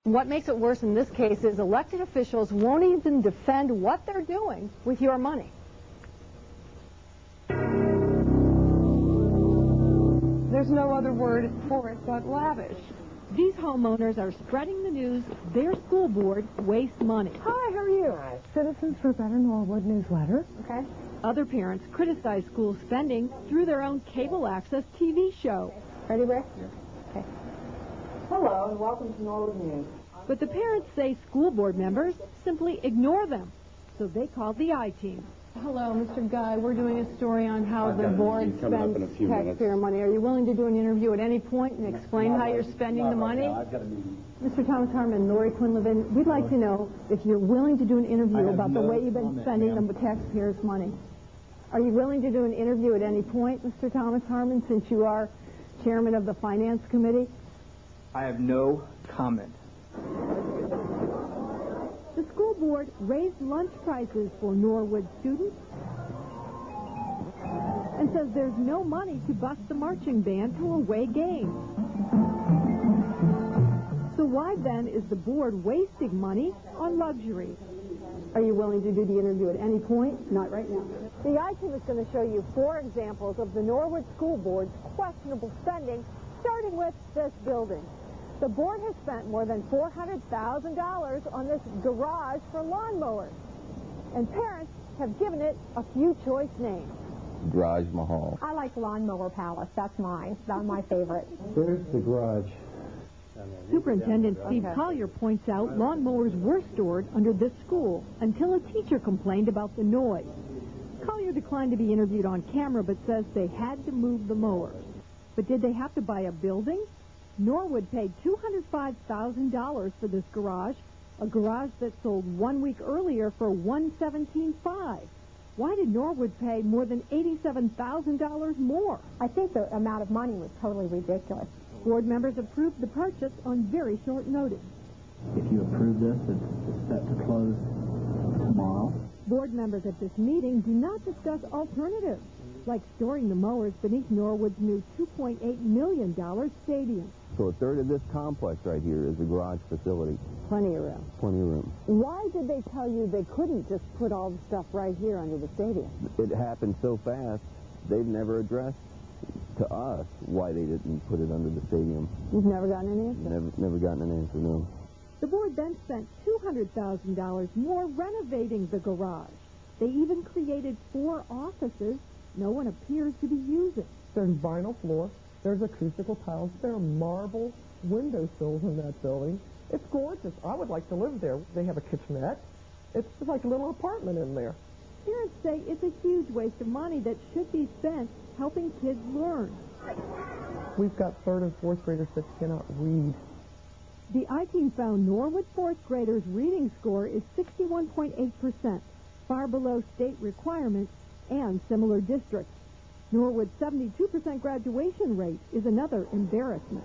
What makes it worse in this case is elected officials won't even defend what they're doing with your money. There's no other word for it but lavish. These homeowners are spreading the news their school board wastes money. Hi, how are you? Hi. Citizens for Better Norwood newsletter. Okay. Other parents criticize school spending through their own cable access TV show. Ready, Rick? Okay. Hello, and welcome to Norwood News. But the parents say school board members simply ignore them, so they called the I-Team. Hello, Mr. Guy. We're doing a story on how the board spends taxpayer money. Are you willing to do an interview at any point and explain how you're spending the money? Mr. Thomas Harmon, Lori Quinlivan, we'd like to know if you're willing to do an interview about the way you've been spending the taxpayers' money. Are you willing to do an interview at any point, Mr. Thomas Harmon, since you are chairman of the Finance Committee? I have no comment. The school board raised lunch prices for Norwood students and says there's no money to bus the marching band to away games. So why then is the board wasting money on luxury? Are you willing to do the interview at any point? Not right now. The I-Team is going to show you 4 examples of the Norwood School Board's questionable spending, starting with this building. The board has spent more than $400,000 on this garage for lawnmowers, and parents have given it a few choice names. Garage Mahal. I like Lawnmower Palace. That's mine. That's my favorite. Where's the garage? Superintendent Steve Collier points out lawnmowers were stored under this school until a teacher complained about the noise. Collier declined to be interviewed on camera, but says they had to move the mowers. But did they have to buy a building? Norwood paid $205,000 for this garage, a garage that sold 1 week earlier for $117,500. Why did Norwood pay more than $87,000 more? I think the amount of money was totally ridiculous. Board members approved the purchase on very short notice. If you approve this, it's set to close tomorrow. Board members at this meeting do not discuss alternatives, like storing the mowers beneath Norwood's new $2.8 million stadium. So a third of this complex right here is a garage facility. Plenty of room. Plenty of room. Why did they tell you they couldn't just put all the stuff right here under the stadium? It happened so fast, they've never addressed to us why they didn't put it under the stadium. You've never gotten an answer? Never gotten an answer, no. The board then spent $200,000 more renovating the garage. They even created 4 offices no one appears to be using. There's vinyl floor. There's acoustical tiles. There are marble windowsills in that building. It's gorgeous. I would like to live there. They have a kitchenette. It's like a little apartment in there. Parents say it's a huge waste of money that should be spent helping kids learn. We've got 3rd and 4th graders that cannot read. The I-Team found Norwood 4th graders' reading score is 61.8%, far below state requirements and similar districts. Norwood's 72% graduation rate is another embarrassment.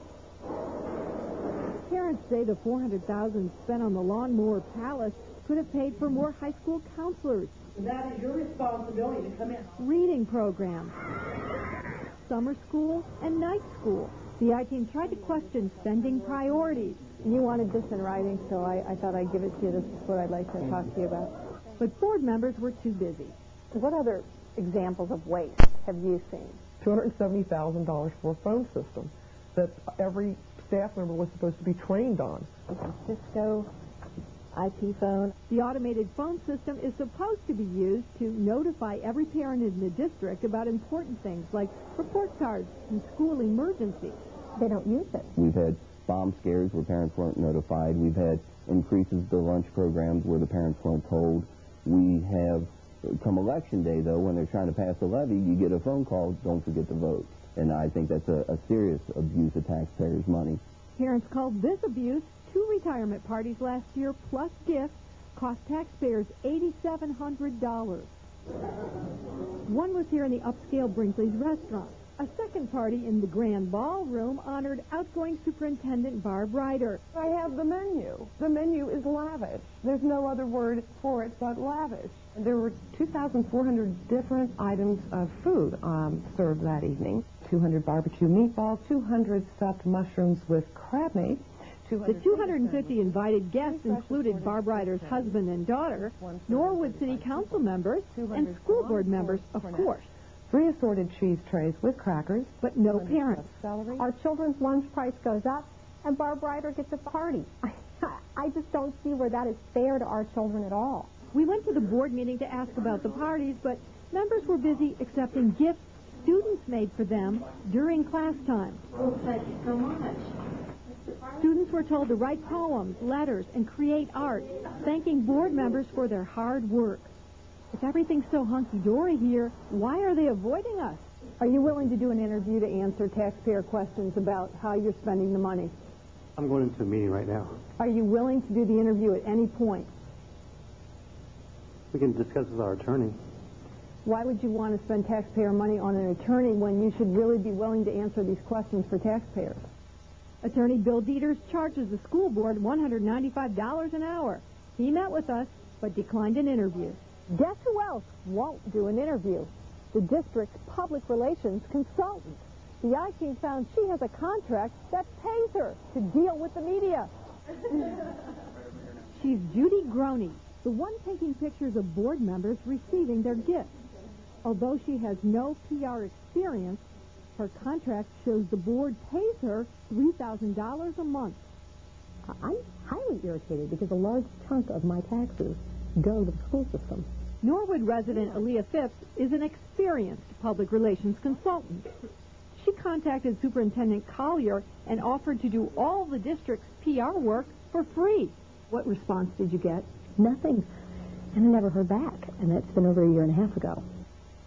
Parents say the $400,000 spent on the Lawnmower Palace could have paid for more high school counselors. That is your responsibility to come in. Reading programs, summer school, and night school. The I-Team tried to question spending priorities. You wanted this in writing, so I thought I'd give it to you. This is what I'd like to talk to you about. But board members were too busy. What other examples of waste have you seen? $270,000 for a phone system that every staff member was supposed to be trained on. Cisco IP phone. The automated phone system is supposed to be used to notify every parent in the district about important things like report cards and school emergencies. They don't use it. We've had bomb scares where parents weren't notified. We've had increases to lunch programs where the parents weren't told. We have, come election day, though, when they're trying to pass a levy, you get a phone call, don't forget to vote. And I think that's a serious abuse of taxpayers' money. Parents called this abuse. 2 retirement parties last year, plus gifts, cost taxpayers $8,700. One was here in the upscale Brinkley's restaurant. A second party in the Grand Ballroom honored outgoing Superintendent Barb Ryder. I have the menu. The menu is lavish. There's no other word for it but lavish. There were 2,400 different items of food served that evening. 200 barbecue meatballs, 200 stuffed mushrooms with crab meat, The 250 invited guests included Barb Ryder's husband and daughter, Norwood City Council members, and school board members, of course. 3 assorted cheese trays with crackers. But no parents. Our children's lunch price goes up, and Barb Ryder gets a party. I just don't see where that is fair to our children at all. We went to the board meeting to ask about the parties, but members were busy accepting gifts students made for them during class time. Oh, thank you so much. Students were told to write poems, letters, and create art, thanking board members for their hard work. If everything's so hunky-dory here, why are they avoiding us? Are you willing to do an interview to answer taxpayer questions about how you're spending the money? I'm going into a meeting right now. Are you willing to do the interview at any point? We can discuss with our attorney. Why would you want to spend taxpayer money on an attorney when you should really be willing to answer these questions for taxpayers? Attorney Bill Dieters charges the school board $195 an hour. He met with us, but declined an interview. Guess who else won't do an interview? The district's public relations consultant. The I-Team found she has a contract that pays her to deal with the media. She's Judy Groney, the one taking pictures of board members receiving their gifts. Although she has no PR experience, her contract shows the board pays her $3,000 a month. I'm highly irritated because a large chunk of my taxes go to the school system. Norwood resident Aaliyah Phipps is an experienced public relations consultant. She contacted Superintendent Collier and offered to do all the district's PR work for free. What response did you get? Nothing. And I never heard back. And that's been over a year and a half ago.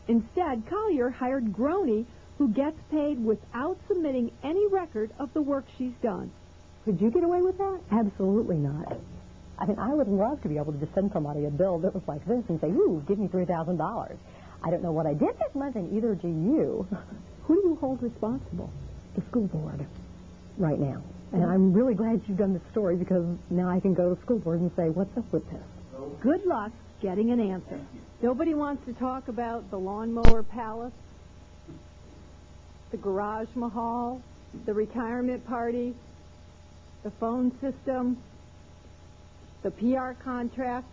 Instead, Collier hired Groney, who gets paid without submitting any record of the work she's done. Could you get away with that? Absolutely not. I mean, I would love to be able to just send somebody a bill that was like this and say, ooh, give me $3,000. I don't know what I did this month, and either do you. Who do you hold responsible? The school board right now. And I'm really glad you've done this story because now I can go to the school board and say, what's up with this? Good luck getting an answer. Nobody wants to talk about the lawnmower palace, the garage mahal, the retirement party, the phone system, the PR contract.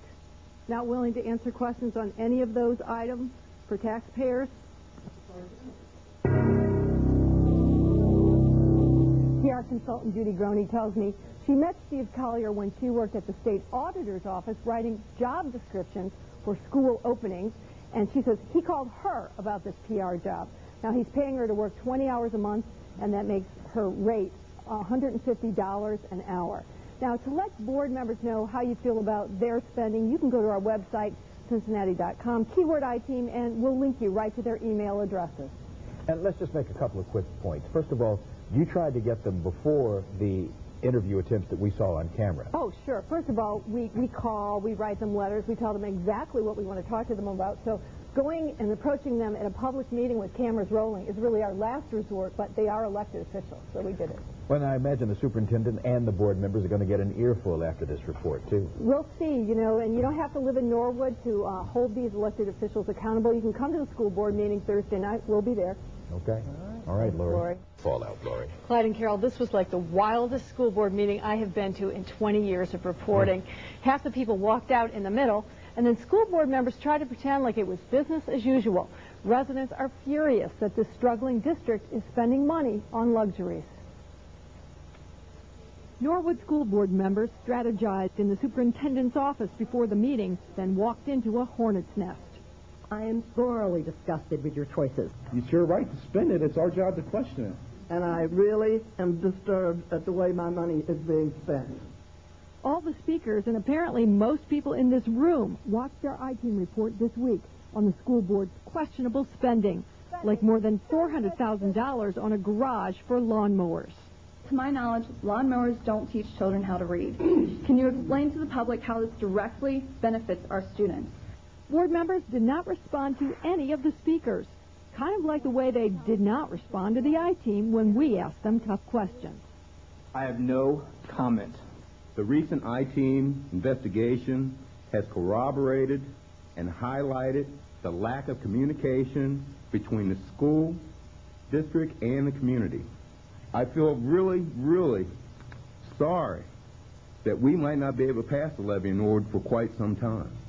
Not willing to answer questions on any of those items for taxpayers. PR consultant Judy Groney tells me she met Steve Collier when she worked at the state auditor's office writing job descriptions for school openings, and she says he called her about this PR job. Now, he's paying her to work 20 hours a month, and that makes her rate $150 an hour. Now, to let board members know how you feel about their spending, you can go to our website, Cincinnati.com, keyword I-Team, and we'll link you right to their email addresses. And let's just make a couple of quick points. First of all, you tried to get them before the interview attempts that we saw on camera. Oh, sure. First of all, we call, we write them letters, we tell them exactly what we want to talk to them about. So going and approaching them in a public meeting with cameras rolling is really our last resort, but they are elected officials, so we did it. Well, I imagine the superintendent and the board members are going to get an earful after this report, too. We'll see, you know, and you don't have to live in Norwood to hold these elected officials accountable. You can come to the school board meeting Thursday night. We'll be there. Okay. All right, Lori. Fallout, Lori. Clyde and Carol, this was like the wildest school board meeting I have been to in 20 years of reporting. Half the people walked out in the middle, and then school board members tried to pretend like it was business as usual. Residents are furious that this struggling district is spending money on luxuries. Norwood school board members strategized in the superintendent's office before the meeting, then walked into a hornet's nest. I am thoroughly disgusted with your choices. It's your right to spend it. It's our job to question it. And I really am disturbed at the way my money is being spent. All the speakers, and apparently most people in this room, watched our I-Team report this week on the school board's questionable spending, like more than $400,000 on a garage for lawnmowers. To my knowledge, lawnmowers don't teach children how to read. Can you explain to the public how this directly benefits our students? Board members did not respond to any of the speakers, kind of like the way they did not respond to the I-Team when we asked them tough questions. I have no comment. The recent I-Team investigation has corroborated and highlighted the lack of communication between the school, district, and the community. I feel really, really sorry that we might not be able to pass the levy in order for quite some time.